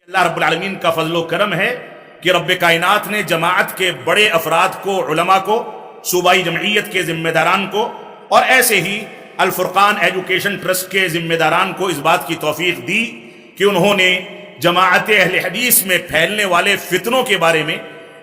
اللہ رب العالمین کا فضل و کرم ہے کہ رب کائنات نے جماعت کے بڑے افراد کو، علماء کو، صوبائی جمعیت کے ذمہ داران کو اور ایسے ہی الفرقان ایجوکیشن ٹرسٹ کے ذمہ داران کو اس بات کی توفیق دی کہ انہوں نے جماعت اہل حدیث میں پھیلنے والے فتنوں کے بارے میں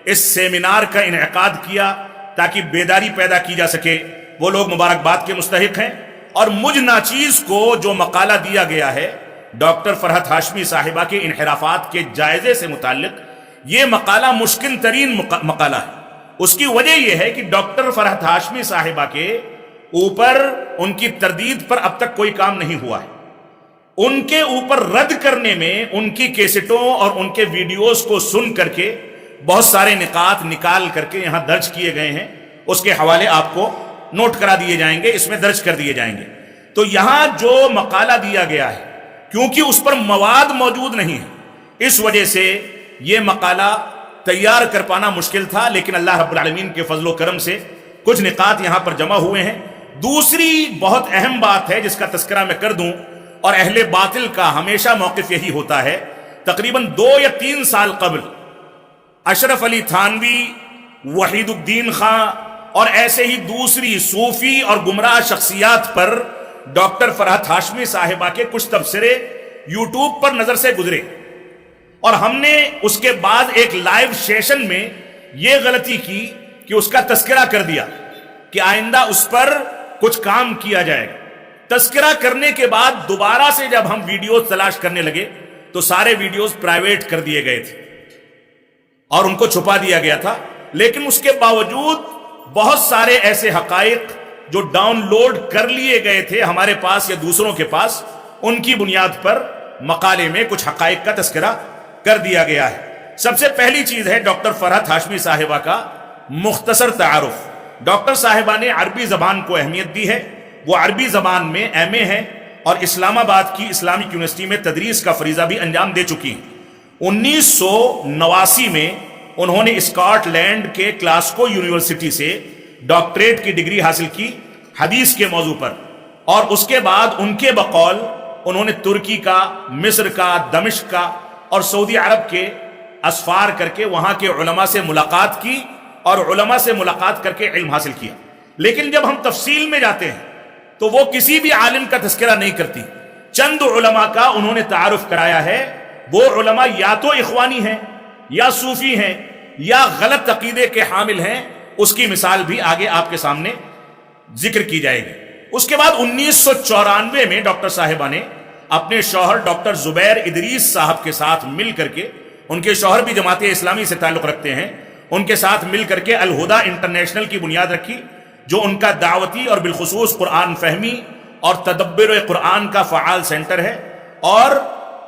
اس سیمینار کا انعقاد کیا تاکہ بیداری پیدا کی جا سکے۔ وہ لوگ مبارکباد کے مستحق ہیں۔ اور مجھ ناچیز کو جو مقالہ دیا گیا ہے ڈاکٹر فرحت ہاشمی صاحبہ کے انحرافات کے جائزے سے متعلق، یہ مقالہ مشکل ترین مقالہ ہے۔ اس کی وجہ یہ ہے کہ ڈاکٹر فرحت ہاشمی صاحبہ کے اوپر ان کی تردید پر اب تک کوئی کام نہیں ہوا ہے۔ ان کے اوپر رد کرنے میں ان کی کیسٹوں اور ان کے ویڈیوز کو سن کر کے بہت سارے نکات نکال کر کے یہاں درج کیے گئے ہیں۔ اس کے حوالے آپ کو نوٹ کرا دیے جائیں گے، اس میں درج کر دیے جائیں گے۔ تو یہاں جو مقالہ دیا گیا ہے، کیونکہ اس پر مواد موجود نہیں ہے، اس وجہ سے یہ مقالہ تیار کر پانا مشکل تھا، لیکن اللہ رب العالمین کے فضل و کرم سے کچھ نکات یہاں پر جمع ہوئے ہیں۔ دوسری بہت اہم بات ہے جس کا تذکرہ میں کر دوں، اور اہل باطل کا ہمیشہ موقف یہی ہوتا ہے، تقریباً 2 یا 3 سال قبل اشرف علی تھانوی، وحید الدین خان اور ایسے ہی دوسری صوفی اور گمراہ شخصیات پر ڈاکٹر فرحت ہاشمی صاحبہ کے کچھ تبصرے یوٹیوب پر نظر سے گزرے، اور ہم نے اس کے بعد ایک لائیو سیشن میں یہ غلطی کی کہ اس کا تذکرہ کر دیا کہ آئندہ اس پر کچھ کام کیا جائے گا۔ تذکرہ کرنے کے بعد دوبارہ سے جب ہم ویڈیوز تلاش کرنے لگے تو سارے ویڈیوز پرائیویٹ کر دیے گئے تھے اور ان کو چھپا دیا گیا تھا، لیکن اس کے باوجود بہت سارے ایسے حقائق جو ڈاؤن لوڈ کر لیے گئے تھے ہمارے پاس یا دوسروں کے پاس، ان کی بنیاد پر مقالے میں کچھ حقائق کا تذکرہ کر دیا گیا ہے۔ سب سے پہلی چیز ہے ڈاکٹر فرحت ہاشمی صاحبہ کا مختصر تعارف۔ ڈاکٹر صاحبہ نے عربی زبان کو اہمیت دی ہے، وہ عربی زبان میں ایم اے ہیں اور اسلام آباد کی اسلامک یونیورسٹی میں تدریس کا فریضہ بھی انجام دے چکی ہیں۔ 1989 میں انہوں نے اسکاٹ لینڈ کے گلاسگو یونیورسٹی سے ڈاکٹریٹ کی ڈگری حاصل کی حدیث کے موضوع پر، اور اس کے بعد ان کے بقول انہوں نے ترکی کا، مصر کا، دمشق کا اور سعودی عرب کے اسفار کر کے وہاں کے علماء سے ملاقات کی اور علماء سے ملاقات کر کے علم حاصل کیا۔ لیکن جب ہم تفصیل میں جاتے ہیں تو وہ کسی بھی عالم کا تذکرہ نہیں کرتی، چند علماء کا انہوں نے تعارف کرایا ہے۔ وہ علماء یا تو اخوانی ہیں یا صوفی ہیں یا غلط عقیدے کے حامل ہیں، اس کی مثال بھی آگے آپ کے سامنے ذکر کی جائے گی۔ اس کے بعد 1994 میں ڈاکٹر صاحبہ نے اپنے شوہر ڈاکٹر زبیر ادریس صاحب کے ساتھ مل کر کے، ان کے شوہر بھی جماعت اسلامی سے تعلق رکھتے ہیں، ان کے ساتھ مل کر کے الہدا انٹرنیشنل کی بنیاد رکھی، جو ان کا دعوتی اور بالخصوص قرآن فہمی اور تدبر قرآن کا فعال سینٹر ہے۔ اور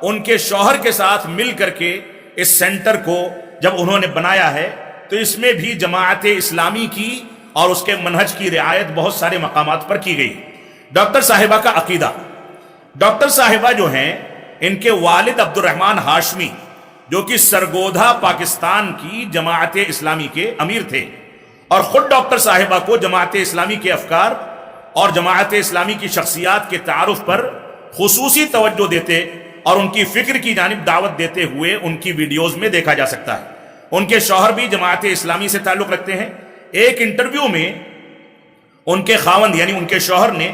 ان کے شوہر کے ساتھ مل کر کے اس سینٹر کو جب انہوں نے بنایا ہے تو اس میں بھی جماعت اسلامی کی اور اس کے منہج کی رعایت بہت سارے مقامات پر کی گئی۔ ڈاکٹر صاحبہ کا عقیدہ، ڈاکٹر صاحبہ جو ہیں، ان کے والد عبد الرحمن ہاشمی جو کہ سرگودھا پاکستان کی جماعت اسلامی کے امیر تھے، اور خود ڈاکٹر صاحبہ کو جماعت اسلامی کے افکار اور جماعت اسلامی کی شخصیات کے تعارف پر خصوصی توجہ دیتے اور ان کی فکر کی جانب دعوت دیتے ہوئے ان کی ویڈیوز میں دیکھا جا سکتا ہے۔ ان کے شوہر بھی جماعت اسلامی سے تعلق رکھتے ہیں۔ ایک انٹرویو میں ان کے خاوند یعنی ان کے شوہر نے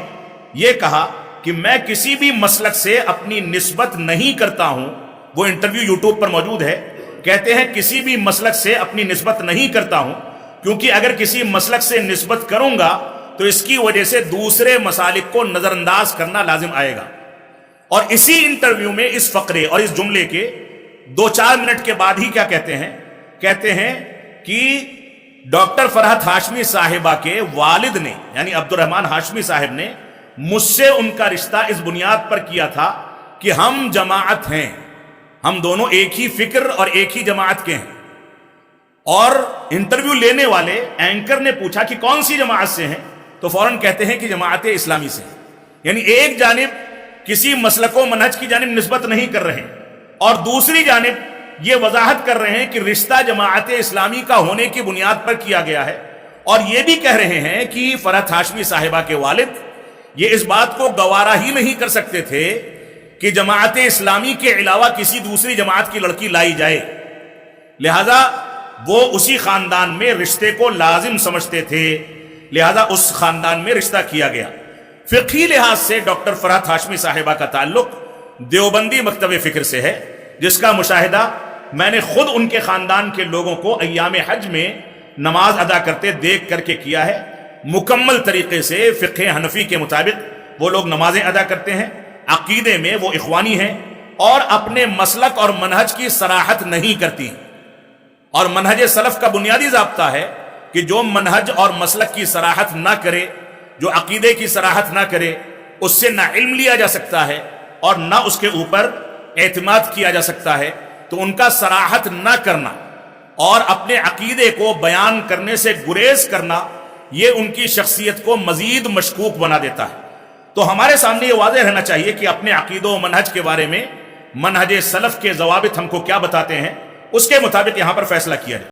یہ کہا کہ میں کسی بھی مسلک سے اپنی نسبت نہیں کرتا ہوں۔ وہ انٹرویو یوٹیوب پر موجود ہے۔ کہتے ہیں کسی بھی مسلک سے اپنی نسبت نہیں کرتا ہوں، کیونکہ اگر کسی مسلک سے نسبت کروں گا تو اس کی وجہ سے دوسرے مسالک کو نظر انداز کرنا لازم آئے گا۔ اور اسی انٹرویو میں اس فقرے اور اس جملے کے 2-4 منٹ کے بعد ہی کیا کہتے ہیں؟ کہتے ہیں کہ ڈاکٹر فرحت ہاشمی صاحبہ کے والد نے یعنی عبد الرحمن ہاشمی صاحب نے مجھ سے ان کا رشتہ اس بنیاد پر کیا تھا کہ ہم جماعت ہیں، ہم دونوں ایک ہی فکر اور ایک ہی جماعت کے ہیں۔ اور انٹرویو لینے والے اینکر نے پوچھا کہ کون سی جماعت سے ہیں، تو فوراً کہتے ہیں کہ جماعت اسلامی سے ہیں۔ یعنی ایک جانب کسی مسلک و منہج کی جانب نسبت نہیں کر رہے اور دوسری جانب یہ وضاحت کر رہے ہیں کہ رشتہ جماعت اسلامی کا ہونے کی بنیاد پر کیا گیا ہے، اور یہ بھی کہہ رہے ہیں کہ فرحت ہاشمی صاحبہ کے والد یہ اس بات کو گوارا ہی نہیں کر سکتے تھے کہ جماعت اسلامی کے علاوہ کسی دوسری جماعت کی لڑکی لائی جائے، لہذا وہ اسی خاندان میں رشتے کو لازم سمجھتے تھے، لہذا اس خاندان میں رشتہ کیا گیا۔ فقہی لحاظ سے ڈاکٹر فرحت ہاشمی صاحبہ کا تعلق دیوبندی مکتب فکر سے ہے، جس کا مشاہدہ میں نے خود ان کے خاندان کے لوگوں کو ایام حج میں نماز ادا کرتے دیکھ کر کے کیا ہے۔ مکمل طریقے سے فقہ حنفی کے مطابق وہ لوگ نمازیں ادا کرتے ہیں، عقیدے میں وہ اخوانی ہیں، اور اپنے مسلک اور منہج کی صراحت نہیں کرتی۔ اور منہج سلف کا بنیادی ضابطہ ہے کہ جو منہج اور مسلک کی صراحت نہ کرے، جو عقیدے کی صراحت نہ کرے، اس سے نہ علم لیا جا سکتا ہے اور نہ اس کے اوپر اعتماد کیا جا سکتا ہے۔ تو ان کا صراحت نہ کرنا اور اپنے عقیدے کو بیان کرنے سے گریز کرنا، یہ ان کی شخصیت کو مزید مشکوک بنا دیتا ہے۔ تو ہمارے سامنے یہ واضح رہنا چاہیے کہ اپنے عقیدوں و منہج کے بارے میں منہج سلف کے ضوابط ہم کو کیا بتاتے ہیں، اس کے مطابق یہاں پر فیصلہ کیا جائے۔